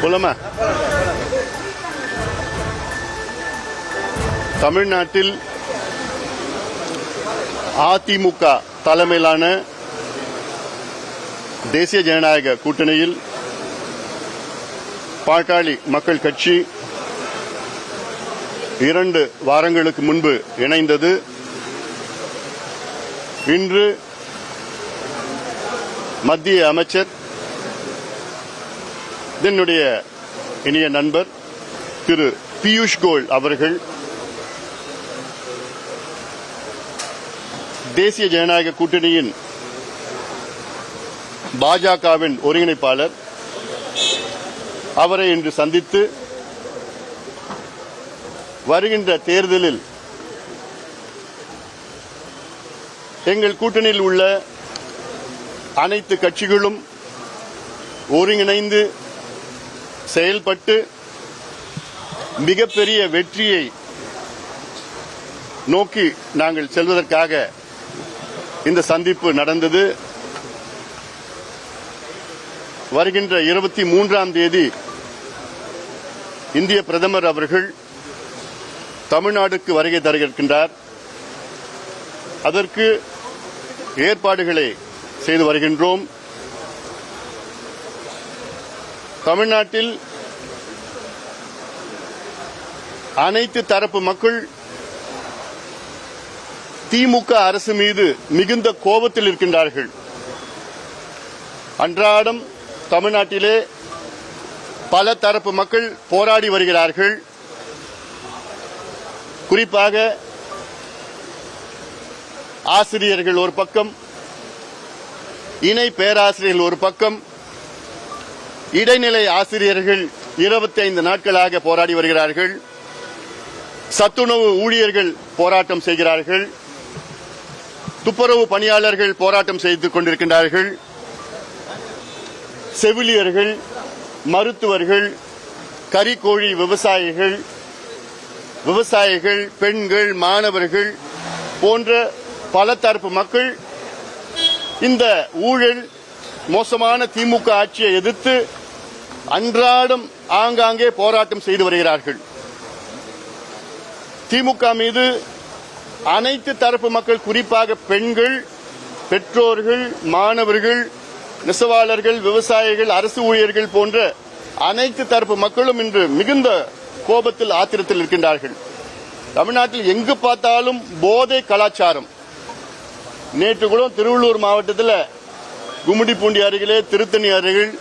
போலாமா? தமிழ்நாட்டில் அதிமுக தலைமையிலான தேசிய ஜனநாயக கூட்டணியில் பாட்டாளி மக்கள் கட்சி 2 வாரங்களுக்கு முன்பு இணைந்தது. இன்று மத்திய அமைச்சர் என்னுடைய இனிய நண்பர் திரு பியூஷ் கோயல் அவர்கள் தேசிய ஜனநாயக கூட்டணியின் பாஜகவின் ஒருங்கிணைப்பாளர் அவரை இன்று சந்தித்து வருகின்ற தேர்தலில் எங்கள் கூட்டணியில் உள்ள அனைத்து கட்சிகளும் ஒருங்கிணைந்து செயல்பட்டு மிகப்பெரிய வெற்றியை நோக்கி நாங்கள் செல்வதற்காக இந்த சந்திப்பு நடந்தது. வருகின்ற 23ஆம் தேதி இந்திய பிரதமர் அவர்கள் தமிழ்நாடுக்கு வருகை தர இருக்கின்றார். அதற்கு ஏற்பாடுகளை செய்து வருகின்றோம். தமிழ்நாட்டில் அனைத்து தரப்பு மக்கள் திமுக அரசு மீது மிகுந்த கோபத்தில் இருக்கின்றார்கள். அன்றாடம் தமிழ்நாட்டிலே பல தரப்பு மக்கள் போராடி வருகிறார்கள். குறிப்பாக ஆசிரியர்கள் ஒரு பக்கம், இணை பேராசிரியர்கள் ஒரு பக்கம், இடைநிலை ஆசிரியர்கள் 25 நாட்களாக போராடி வருகிறார்கள். சத்துணவு ஊழியர்கள் போராட்டம் செய்கிறார்கள். துப்புரவு பணியாளர்கள் போராட்டம் செய்து கொண்டிருக்கின்றார்கள். செவிலியர்கள், மருத்துவர்கள், கறிக்கோழி விவசாயிகள், பெண்கள், மாணவர்கள் போன்ற பல தரப்பு மக்கள் இந்த ஊழல் மோசமான திமுக ஆட்சியை எதிர்த்து அன்றாடம் ஆங்காங்கே போராட்டம் செய்து வருகிறார்கள். திமுக மீது அனைத்து தரப்பு மக்கள், குறிப்பாக பெண்கள், பெற்றோர்கள், மாணவர்கள், நெசவாளர்கள், விவசாயிகள், அரசு ஊழியர்கள் போன்ற அனைத்து தரப்பு மக்களும் இன்று மிகுந்த கோபத்தில், ஆத்திரத்தில் இருக்கின்றார்கள். தமிழ்நாட்டில் எங்கு பார்த்தாலும் போதை கலாச்சாரம். நேற்று கூட திருவள்ளூர் மாவட்டத்தில் கும்மிடிப்பூண்டி அருகிலே, திருத்தணி அருகில்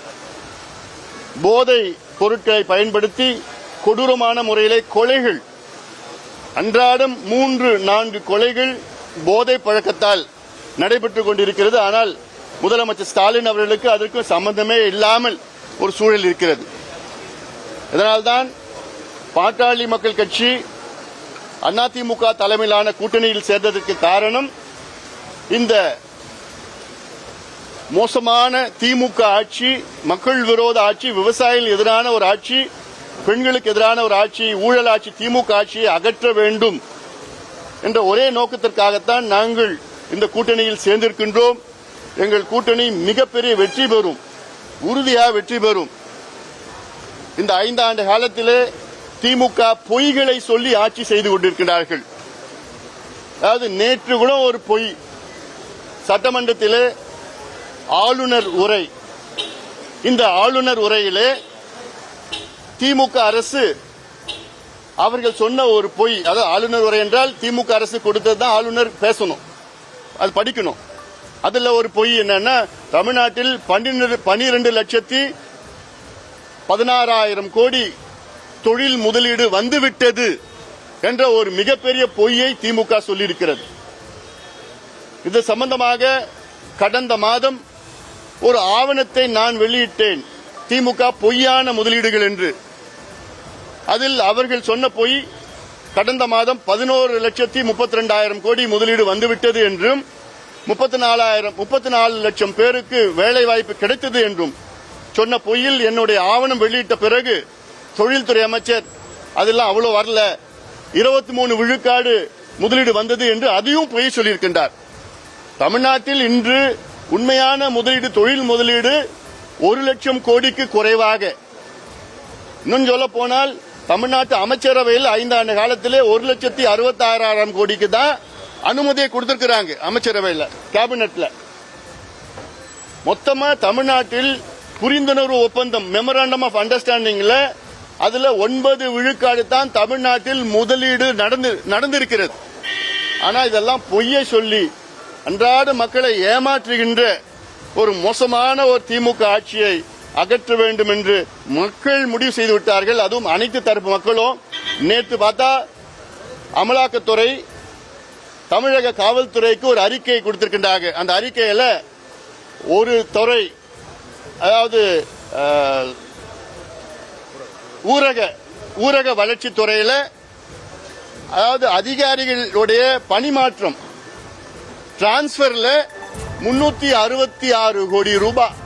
போதை பொருட்களை பயன்படுத்தி கொடூரமான முறையிலே கொலைகள், அன்றாடம் 3-4 கொலைகள் போதை பழக்கத்தால் நடைபெற்றுக் கொண்டிருக்கிறது. ஆனால் முதலமைச்சர் ஸ்டாலின் அவர்களுக்கு அதற்கு சம்பந்தமே இல்லாமல் ஒரு சூழல் இருக்கிறது. இதனால்தான் பாட்டாளி மக்கள் கட்சி அதிமுக தலைமையிலான கூட்டணியில் சேர்ந்ததற்கு காரணம் இந்த மோசமான திமுக ஆட்சி, மக்கள் விரோத ஆட்சி, விவசாயிகள் எதிரான ஒரு ஆட்சி, பெண்களுக்கு எதிரான ஒரு ஆட்சி, ஊழல் ஆட்சி, திமுக ஆட்சியை அகற்ற வேண்டும் என்ற ஒரே நோக்கத்திற்காகத்தான் நாங்கள் இந்த கூட்டணியில் சேர்ந்திருக்கின்றோம். எங்கள் கூட்டணி மிகப்பெரிய வெற்றி பெறும், உறுதியாக வெற்றி பெறும். இந்த 5 ஆண்டு காலத்திலே திமுக பொய்களை சொல்லி ஆட்சி செய்து கொண்டிருக்கிறார்கள். அதாவது நேற்று கூட ஒரு பொய், சட்டமன்றத்திலே ஆளுநர் உரை, இந்த ஆளுநர் உரையிலே திமுக அரசு அவர்கள் சொன்ன ஒரு பொய், அதாவது ஆளுநர் உரை என்றால் திமுக அரசு கொடுத்ததுதான் ஆளுநர் பேசணும், அது படிக்கணும். அதுல ஒரு பொய் என்னன்னா, தமிழ்நாட்டில் 12,16,000 கோடி தொழில் முதலீடு வந்துவிட்டது என்ற ஒரு மிகப்பெரிய பொய்யை திமுக சொல்லியிருக்கிறது. இது சம்பந்தமாக கடந்த மாதம் ஒரு ஆவணத்தை நான் வெளியிட்டேன், திமுக பொய்யான முதலீடுகள் என்று. அதில் அவர்கள் சொன்ன பொய், கடந்த மாதம் 11,32,000 கோடி முதலீடு வந்துவிட்டது என்றும் 34 லட்சம் பேருக்கு வேலை வாய்ப்பு கிடைத்தது என்றும் சொன்ன பொய்யில் என்னுடைய ஆவணம் வெளியிட்ட பிறகு தொழில்துறை அமைச்சர் அதெல்லாம் அவ்வளவு வரல, 23 விழுக்காடு முதலீடு வந்தது என்று அதையும் பொய் சொல்லியிருக்கின்றார். தமிழ்நாட்டில் இன்று உண்மையான முதலீடு, தொழில் முதலீடு 1 லட்சம் கோடிக்கு குறைவாக. இன்னும் சொல்ல போனால் தமிழ்நாட்டு அமைச்சரவையில் 5 ஆண்டு காலத்திலே 1,66,000 கோடிக்கு தான் அனுமதியை கொடுத்திருக்கிறாங்க. அமைச்சரவையில், கேபினெட்ல மொத்தமா தமிழ்நாட்டில் புரிந்துணர்வு ஒப்பந்தம், மெமராண்டம் ஆஃப் அண்டர்ஸ்டாண்டிங்ல அதுல 9 விழுக்காடு தான் தமிழ்நாட்டில் முதலீடு நடந்திருக்கிறது. ஆனா இதெல்லாம் பொய்யை சொல்லி அன்றாட மக்களை ஏமாற்றுகின்ற ஒரு மோசமான ஒரு திமுக ஆட்சியை அகற்ற வேண்டும் என்று மக்கள் முடிவு செய்து விட்டார்கள். அதுவும் அனைத்து தரப்பு மக்களும். நேற்று பார்த்தா அமலாக்கத்துறை தமிழக காவல்துறைக்கு ஒரு அறிக்கை கொடுத்திருக்கின்றாங்க. அந்த அறிக்கையில ஒரு துறை, அதாவது ஊரக வளர்ச்சி துறையில, அதாவது அதிகாரிகளுடைய பணிமாற்றம் டிரான்ஸ்பர்ல 366 கோடி ரூபாய்